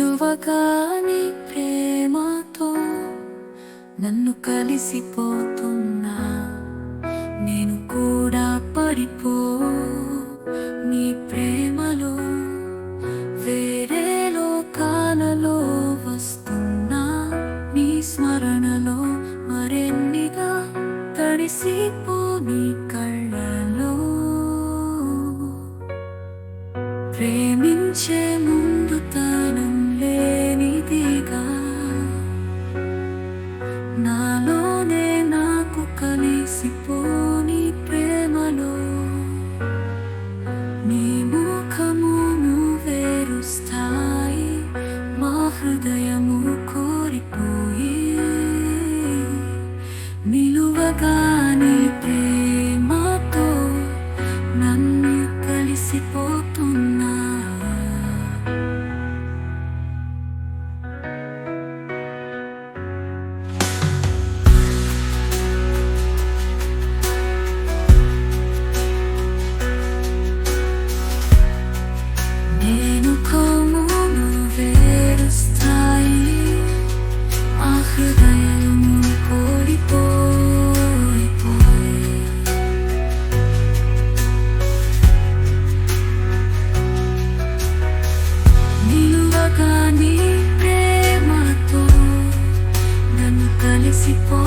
నిలువగాని ప్రేమతో నన్ను కలిసిపోతున్నా, నేను కూడా పడిపో నీ ప్రేమలో. వేరే లోకాలలో వస్తున్నా, నీ స్మరణలో మరెన్నిగా తడిసిపో నీ కళ్ళలో. ప్రేమించే ముందు తనం లేనిదిగా నాలోనే నాకు కలిసిపోని ప్రేమలో. నీ ముఖమును వేరుస్తాయి, మా హృదయము కోరిపోయి నిలువగాని ప్రేమతో నన్ను కలిసిపోతున్నా. నిలువగాని ప్రేమతో నన్ను కలిసిపో